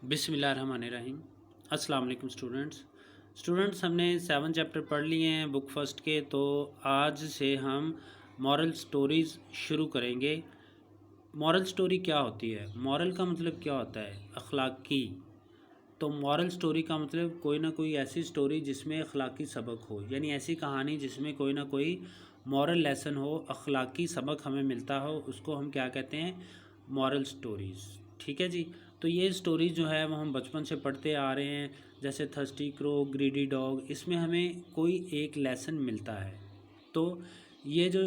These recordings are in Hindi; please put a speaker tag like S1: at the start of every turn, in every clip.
S1: बिस्मिल्लाहिर्रहमानिर्रहीम। अस्सलाम वालेकुम स्टूडेंट्स हमने 7 चैप्टर पढ़ लिए हैं बुक फर्स्ट के। तो आज से हम मॉरल स्टोरीज़ शुरू करेंगे। मॉरल स्टोरी क्या होती है? मॉरल का मतलब क्या होता है? अखलाकी। तो मॉरल स्टोरी का मतलब कोई ना कोई ऐसी स्टोरी जिसमें अखलाकी सबक हो, यानी ऐसी कहानी जिसमें कोई ना कोई मॉरल लेसन हो, अखलाकी सबक हमें मिलता हो, उसको हम क्या कहते हैं? Moral stories. ठीक है जी। तो ये स्टोरीज जो है वो हम बचपन से पढ़ते आ रहे हैं, जैसे थर्स्टी क्रो, ग्रीडी डॉग। इसमें हमें कोई एक लेसन मिलता है। तो ये जो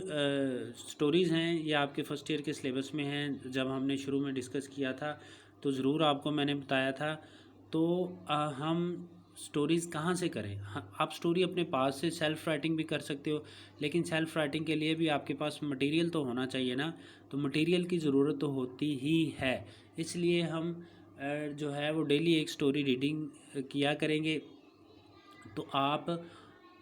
S1: स्टोरीज़ हैं ये आपके फ़र्स्ट ईयर के सिलेबस में हैं। जब हमने शुरू में डिस्कस किया था तो ज़रूर आपको मैंने बताया था। तो हम स्टोरीज़ कहाँ से करें? आप स्टोरी अपने पास से सेल्फ़ राइटिंग भी कर सकते हो, लेकिन सेल्फ़ राइटिंग के लिए भी आपके पास मटेरियल तो होना चाहिए ना। तो मटेरियल की ज़रूरत तो होती ही है, इसलिए हम जो है वो डेली एक स्टोरी रीडिंग किया करेंगे। तो आप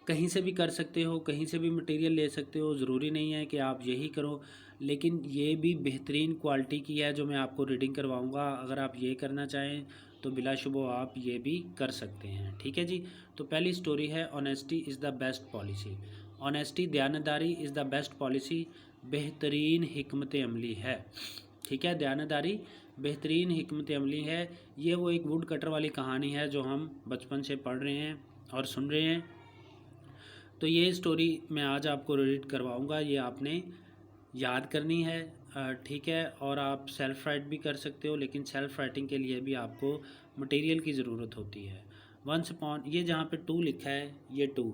S1: कहीं से भी कर सकते हो, कहीं से भी मटेरियल ले सकते हो, ज़रूरी नहीं है कि आप यही करो। लेकिन ये भी बेहतरीन क्वालिटी की है जो मैं आपको रीडिंग करवाऊँगा। अगर आप ये करना चाहें तो बिलाशुबा आप ये भी कर सकते हैं। ठीक है जी। तो पहली स्टोरी है honesty is the best policy. Honesty, दयानतदारी, इज़ द बेस्ट पॉलिसी, बेहतरीन हिकमत अमली है। ठीक है, दयानतदारी बेहतरीन हिकमत अमली है। ये वो एक वुड कटर वाली कहानी है जो हम बचपन से पढ़ रहे हैं और सुन रहे हैं। तो ये स्टोरी मैं आज आपको रीड करवाऊँगा, ये आपने याद करनी है। ठीक है, और आप सेल्फ़ राइट भी कर सकते हो, लेकिन सेल्फ़ राइटिंग के लिए भी आपको मटेरियल की ज़रूरत होती है। वंस अपॉन, ये जहाँ पे 2 लिखा है, ये 2,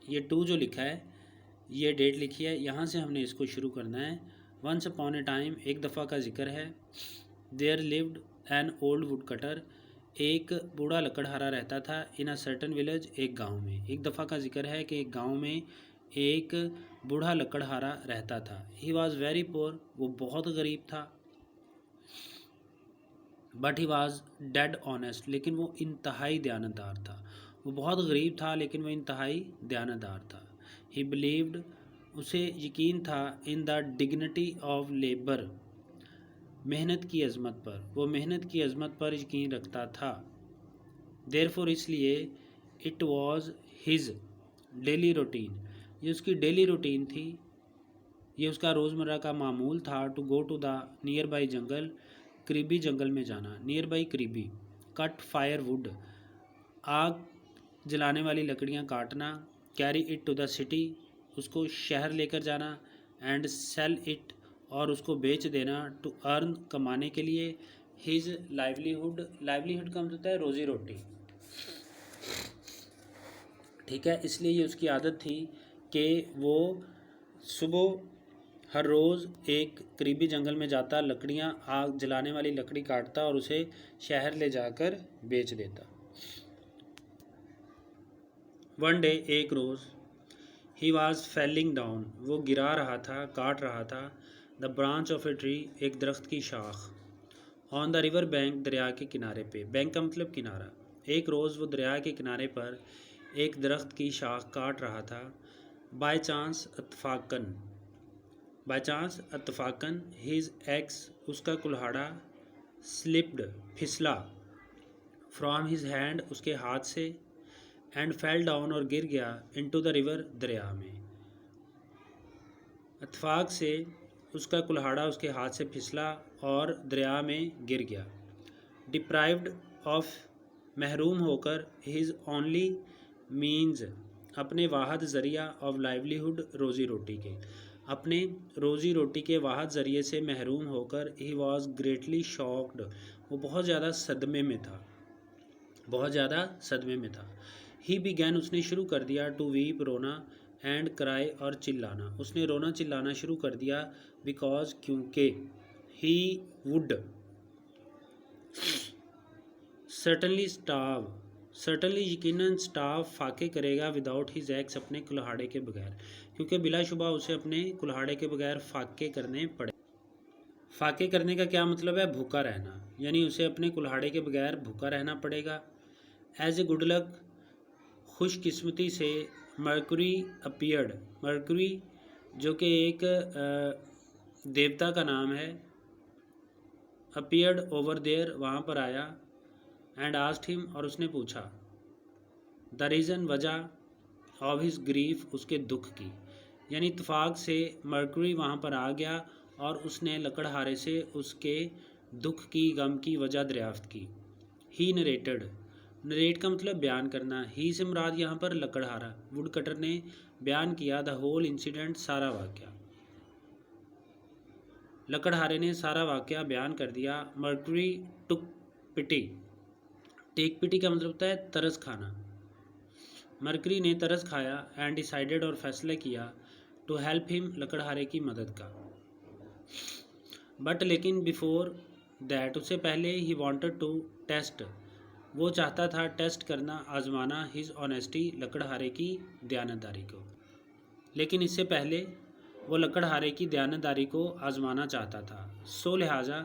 S1: ये 2 जो लिखा है, ये डेट लिखी है, यहाँ से हमने इसको शुरू करना है। वंस अपॉन ए टाइम, एक दफ़ा का जिक्र है। There lived an old woodcutter, एक बूढ़ा लकड़हारा रहता था। इन अ सर्टन विलेज, एक गांव में। एक दफ़ा का जिक्र है कि एक गांव में एक बूढ़ा लकड़हारा रहता था। ही वॉज़ वेरी पोर, वो बहुत गरीब था। But he was dead honest, लेकिन वो इंतहाई दयानतदार था। वो बहुत गरीब था लेकिन वो इंतहाई दयानतदार था। ही बिलीव्ड, उसे यकीन था, in the dignity of labour, मेहनत की अज़मत पर, वो मेहनत की अज़मत पर यकीन रखता था। देयरफॉर, इसलिए, it was his daily routine, ये उसकी डेली रूटीन थी, ये उसका रोज़मर्रा का मामूल था। To go to the nearby jungle, करीबी जंगल में जाना। नियर बाई करीबी, कट फायर वुड, आग जलाने वाली लकड़ियाँ काटना। Carry it to the city, उसको शहर लेकर जाना। एंड सेल इट, और उसको बेच देना। टू अर्न, कमाने के लिए। हिज लाइवलीहुड, लाइवलीहुड का मतलब होता है रोज़ी रोटी। ठीक है, इसलिए ये उसकी आदत थी कि वो सुबह हर रोज़ एक करीबी जंगल में जाता, लकड़ियाँ, आग जलाने वाली लकड़ी काटता और उसे शहर ले जाकर बेच देता। वन डे, एक रोज़, ही वॉज फेलिंग डाउन, वो गिरा रहा था, काट रहा था। The branch of a tree, एक दरख्त की शाख। ऑन द रिवर बैंक, दरिया के किनारे पे। बैंक का मतलब किनारा। एक रोज़ वो दरिया के किनारे पर एक दरख्त की शाख काट रहा था। बाय चांस, अतफाकन, बाय चांस अतफाकन, हिज एक्स, उसका कुल्हाड़ा, स्लिप्ड, फिसला, फ्रॉम हिज हैंड, उसके हाथ से, एंड फेल डाउन, और गिर गया, इनटू द रिवर, दरिया में। इत्तेफाक से उसका कुल्हाड़ा उसके हाथ से फिसला और दरिया में गिर गया। डिप्राइव्ड ऑफ, महरूम होकर। हिज ओनली मीन्स, अपने वाहद ज़रिया। ऑफ लाइवलीहुड, रोज़ी रोटी के, अपने रोज़ी रोटी के वाहद ज़रिए से महरूम होकर। ही वॉज ग्रेटली शॉक्ड, वो बहुत ज़्यादा सदमे में था, बहुत ज़्यादा सदमे में था। ही बिगैन, उसने शुरू कर दिया। टू वीप, रोना। एंड क्राई, और चिल्लाना, उसने रोना चिल्लाना शुरू कर दिया। बिकॉज, क्योंकि। ही वुड सर्टनली स्टाव, सर्टनली यकीनन, स्टाव, फाके करेगा। विदाउट हिज एक्स, अपने कुल्हाड़े के बगैर, क्योंकि बिलाशुबा उसे अपने कुल्हाड़े के बगैर फाके करने पड़े। फाके करने का क्या मतलब है? भूखा रहना, यानी उसे अपने कुल्हाड़े के बगैर भूखा रहना पड़ेगा। एज ए गुड लक, खुशकिस्मती से। मर्कुरी अपीयर्ड, मर्कुरी जो कि एक देवता का नाम है, अपीयर्ड ओवर देयर, वहाँ पर आया, एंड आस्क्ड हिम, और उसने पूछा, द रीज़न, वजह, ऑफ हिज ग्रीफ, उसके दुख की। यानी इत्तेफाक से मर्करी वहाँ पर आ गया और उसने लकड़हारे से उसके दुख की, गम की वजह दरियाफ्त की। ही नरेटेड, नरेट का मतलब बयान करना, ही से मुराद यहाँ पर लकड़हारा, वुड कटर ने बयान किया, द होल इंसिडेंट, सारा वाक़या। लकड़हारे ने सारा वाक़या बयान कर दिया। मर्करी टुक पिटी, टेक पिटी का मतलब होता है तरस खाना। मर्करी ने तरस खाया, एंड डिसाइडेड, और फैसला किया, टू हेल्प हिम, लकड़हारे की मदद का। बट लेकिन बिफोर दैट, उससे पहले, ही वांटेड टू टेस्ट, वो चाहता था टेस्ट करना, आजमाना, हिज ऑनेस्टी, लकड़हारे की दयानतदारी को। लेकिन इससे पहले वो लकड़हारे की दयानतदारी को आजमाना चाहता था। सो लिहाजा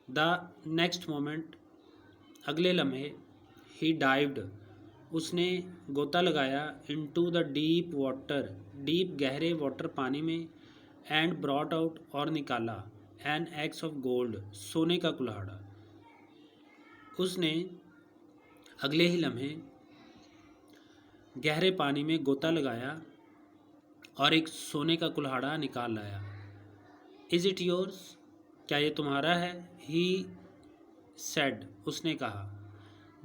S1: द नेक्स्ट मोमेंट, अगले लम्हे, ही डाइव्ड, उसने गोता लगाया, into the deep water, deep गहरे वाटर पानी में, एंड ब्रॉट आउट, और निकाला, एन एक्स ऑफ गोल्ड, सोने का कुल्हाड़ा। उसने अगले ही लम्हे गहरे पानी में गोता लगाया और एक सोने का कुल्हाड़ा निकाल लाया। इज़ इट योर्स, क्या ये तुम्हारा है? ही सेड, उसने कहा।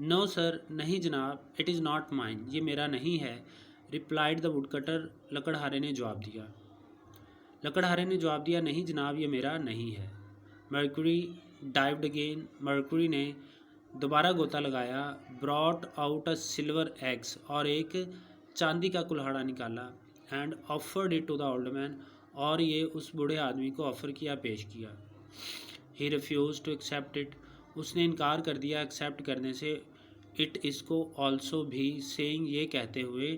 S1: नो सर, नहीं जनाब, इट इज़ नॉट माइन, ये मेरा नहीं है। रिप्लाइड द वुडकटर, लकड़हारे ने जवाब दिया। लकड़हारे ने जवाब दिया, नहीं जनाब, ये मेरा नहीं है। मर्करी डाइव्ड अगेन, मर्करी ने दोबारा गोता लगाया, brought out a silver axe, और एक चांदी का कुल्हाड़ा निकाला, and offered it to the old man, और ये उस बूढ़े आदमी को ऑफ़र किया, पेश किया। He refuse to accept it, उसने इनकार कर दिया एक्सेप्ट करने से। इट, इसको, ऑल्सो भी, सेइंग, ये कहते हुए,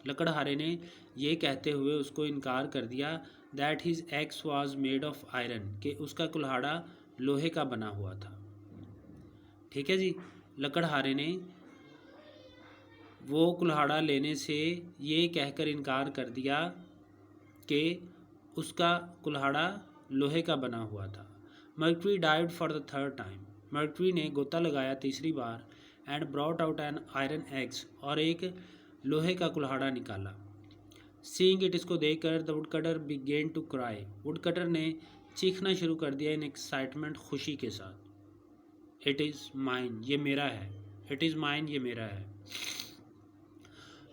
S1: लकड़हारे ने ये कहते हुए उसको इनकार कर दिया, that his ex was made of iron, कि उसका कुल्हाड़ा लोहे का बना हुआ था। ठीक है जी। लकड़हारे ने वो कुल्हाड़ा लेने से ये कहकर इनकार कर दिया कि उसका कुल्हाड़ा लोहे का बना हुआ था। Mercury dived for the third time, Mercury ने गोता लगाया तीसरी बार, and brought out an iron axe, और एक लोहे का कुल्हाड़ा निकाला। सीइंग इट, इसको देखकर, the woodcutter began to cry, woodcutter ने चीखना शुरू कर दिया, इन एक्साइटमेंट, खुशी के साथ। इट इज़ माइन, ये मेरा है। इट इज़ माइन, ये मेरा है।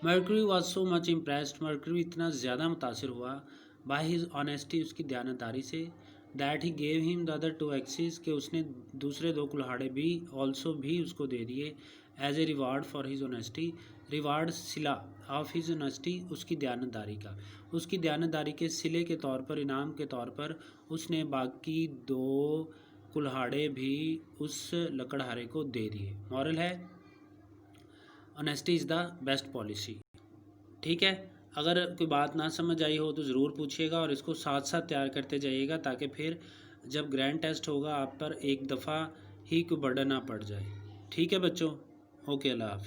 S1: Mercury was so much impressed, mercury इतना ज़्यादा मुतासिर हुआ, बाय हिज ऑनेस्टी, उसकी दयानतदारी से, that he gave him the other two axes, के उसने दूसरे दो कुल्हाड़े भी, ऑल्सो भी, उसको दे दिए, as a reward for his honesty, reward, सिला, ऑफ हिज ऑनेस्टी, उसकी दयानतदारी का, उसकी दयानतदारी के सिले के तौर पर, इनाम के तौर पर, उसने बाकी दो कुल्हाड़े भी उस लकड़हारे को दे दिए। मॉरल है, honesty is the best policy. ठीक है। अगर कोई बात ना समझ आई हो तो ज़रूर पूछिएगा, और इसको साथ साथ तैयार करते जाइएगा, ताकि फिर जब ग्रैंड टेस्ट होगा आप पर एक दफ़ा ही कोई बर्डन ना पड़ जाए। ठीक है बच्चों, ओके, अल्लाह हाफ़िज़।